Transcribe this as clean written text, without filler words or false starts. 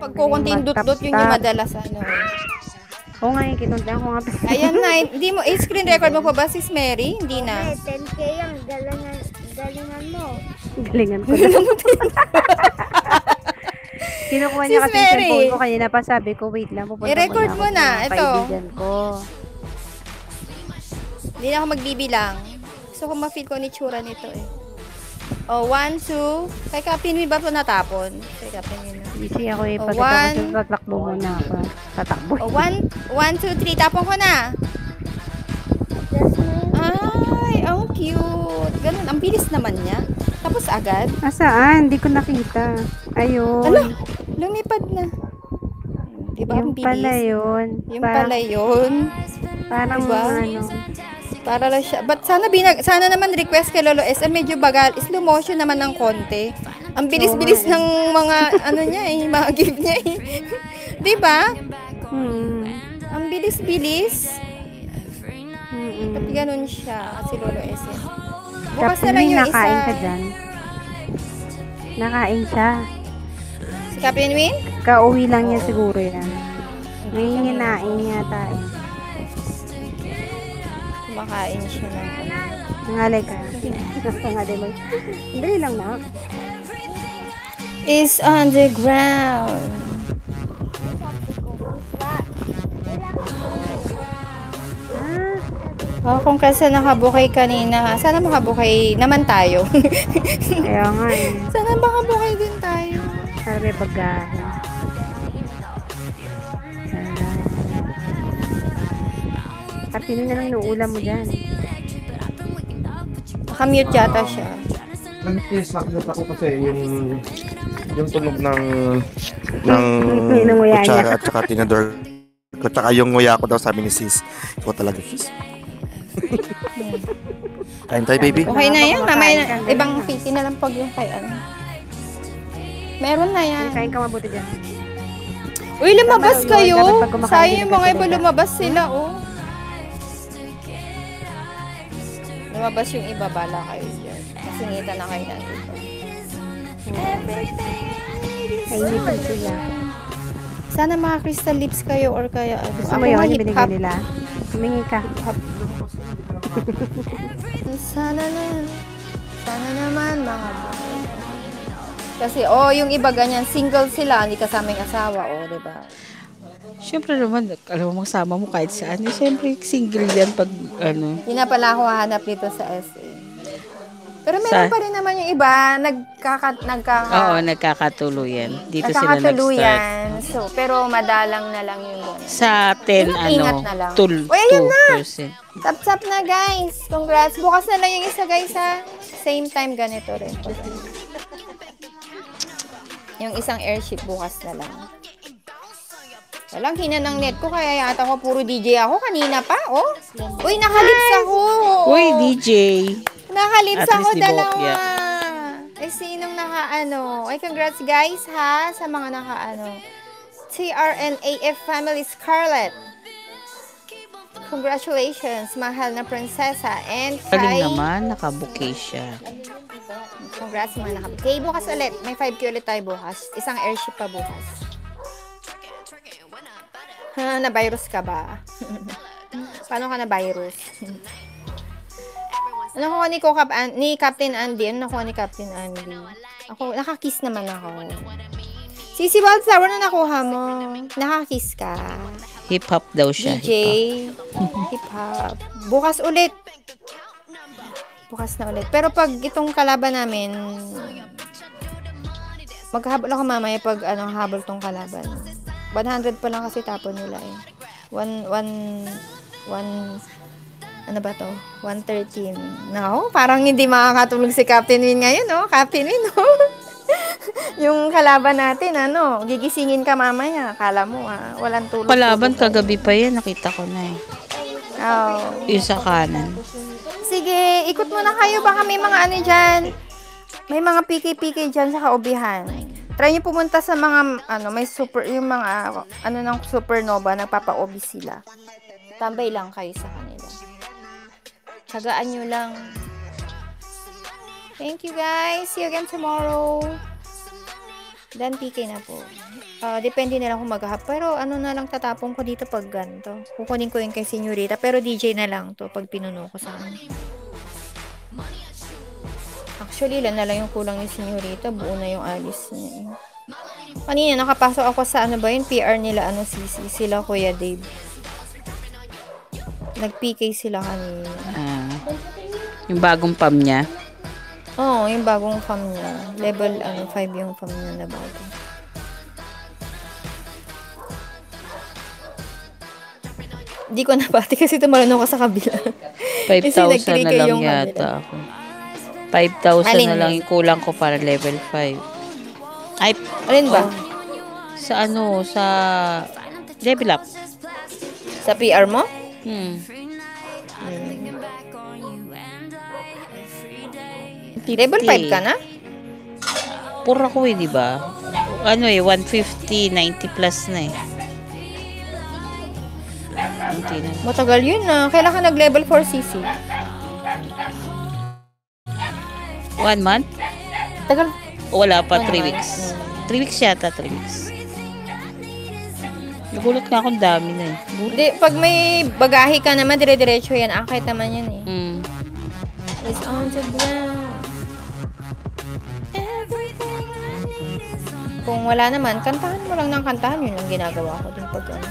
Pag kukunting dot-dot, yun yung madalas ano. Oo nga, kinunta ko nga. Ayan na, hindi mo, screen record mo pa ba sis Mary? Hindi na. 10K yung galingan mo. Galingan ko na. Kinukuha niya Sis kasi yung Mary. cellphone ko kanina pa. Sabi ko, wait lang. Pupunta I-record mo muna ako na, sa mga ito. kaibigan ko. Hindi na ako magbibilang. Gusto ko ma-feel ko ni tsura nito eh. Oh, 1, 2. Kay Captain Win ba ito natapon? Kay Captain Win na. Busy ako eh. Oh, Pagkatapos one. tatakbo muna ako. Tatakbo. Oh, 1, 2, 3. Tapon ko na. Ay, ang cute. Ganun, ang bilis naman niya. Tapos agad. Asaan? Hindi ko nakita. Ayun. Ala, lumipad na. Diba ang Yung bilis? pala yun. Yung pala yun. Parang Diba? ano. Para lang siya. But sana naman request kay Lolo SM medyo bagal. Slow motion naman ng konti. Ang bilis-bilis ng mga ano niya eh, mga gift niya eh. 'Di ba? Ang bilis-bilis. Pati ganun siya si Lolo SM. Bukas na lang yung isa. Nakain ka dyan. Nakain siya. Si Captain Win? Kauwi lang niya siguro yan. May hinain yata eh. Kumakain siya ng Nangalay ka. Nangalay mo. Dali lang na. Is on the ground. Oh, kung kasi nakabukay kanina, sana makabukay naman tayo. Kaya nga eh. Sana makabukay din tayo. Para may pagkain. At sino na lang inuulam mo dyan? Nakamute yata siya. Nag-isakot ako kasi yung tunog ng Nguya kutsara at saka tinador ko tsaka yung nguya ko daw sabi ni sis. Ikaw talaga sis. Kain tayo baby. Okay na yan. Mamaya na. Ibang piti na lang pag yung kay ano. Meron na yan. Kain ka mabuti dyan. Uy, lumabas Dapat kayo. pag kumakain Sayang din yung mga kasi iba diba? lumabas sila, oh. Lumabas yung iba, bala kayo dyan. Kasingita na kayo natin. Kainipan sila. Sana mga crystal lips kayo or kaya ano. Gusto mo yun? Yung binigay nila? Humingi ka. Sana naman mga boy. Kasi, yung iba ganyan, single sila, hindi kasama yung asawa, diba? Siyempre naman, alam mo, magsama mo kahit saan. Siyempre, single yan pag, ano. Hindi na pala ako hahanap dito sa SA. Pero meron pa rin naman yung iba, Oo, nagkakatuluyan. Dito sila nag-start. nagkakatuluyan. So, pero madalang na lang yung gano'n. Sa 10, Ingat na lang. 2%. Uy, ayan na! Tap-tap na, guys. Congrats. Bukas na lang yung isa, guys, ha? Same time, ganito rin. Yung isang airship bukas na lang. Walang hina ng net ko, kaya yata ko puro DJ ako kanina pa, oh. Uy, nakalips ako. Uy, DJ. Nakalips At ako least di dalawa. bokya. Sinong nakaano? Ay, congrats guys, ha, sa mga nakaano. TRNAF Family Scarlett. Congratulations, mahal na prinsesa. And Galing kay... naman, nakabuke siya. Congrats mga nakabukay. Okay, bukas ulit. May 5K ulit tayo bukas. Isang airship pa bukas. Na-virus ka ba? Paano ka na-virus? Ano ko ni Captain Andy? Ano nakuha ni Captain Andy? Ako, nakakiss naman ako. Sisi Wildflower na nakuha mo. Nakakiss ka. Hip-hop daw siya. DJ. Hip-hop. Bukas ulit. Bukas na ulit. Pero pag itong kalaban namin, maghahabol ako mamaya pag habol tong kalaban. 100 pa lang kasi tapon nila eh. Ano ba to? 113. No, parang hindi makakatulog si Captain Win ngayon, no? Captain Win, no? Yung kalaban natin, gigisingin ka mamaya. Akala mo, walang tulog. Kalaban kagabi pa yan, nakita ko na eh. Oh. Yung sa kanan. Sige, ikot muna kayo. Baka may mga dyan. May mga piki-piki dyan sa kaubihan. Try nyo pumunta sa mga, may yung mga, ng supernova, nagpapa-OB sila. Tambay lang kayo sa kanila. Tsagaan nyo lang. Thank you guys. See you again tomorrow. Dan PK na po. Depende na lang kung mag-hap. Pero ano na lang tatapon ko dito pag ganito. Kukunin ko yung kay Senyorita. Pero DJ na lang to pag pinuno ko sa kanya. Actually, ilan na lang yung kulang ni Senyorita. Buo na yung alis niya. Kanina, nakapasok ako sa ano ba yun? PR nila, CC. Sila Kuya Dave. Nag-PK sila kanina. Yung bagong pam niya. Oo, yung bagong fam niya. Level 5 yung fam niya na bago. Di ko napati kasi tumalon ako sa kabila. 5,000 na lang yata ako. 5,000 na lang Alin? yung kulang ko para level 5. Ay, Alin ba? sa sa level up. Sa PR mo? Level 5 ka na? Pura ko di ba? 150, 90 plus na Hindi na. Matagal yun na. Kailan ka nag-level 4 CC? 1 month? Tagal. Wala pa, 3 1 weeks. 3 weeks yata, 3 weeks. Nagulat nga akong dami na Di, pag may bagahe ka naman, dire-diretso yan. Akit naman yan eh. It's on the ground. Kung wala naman, kantahan mo lang ng kantahan. Yun ang ginagawa ko din pag ano.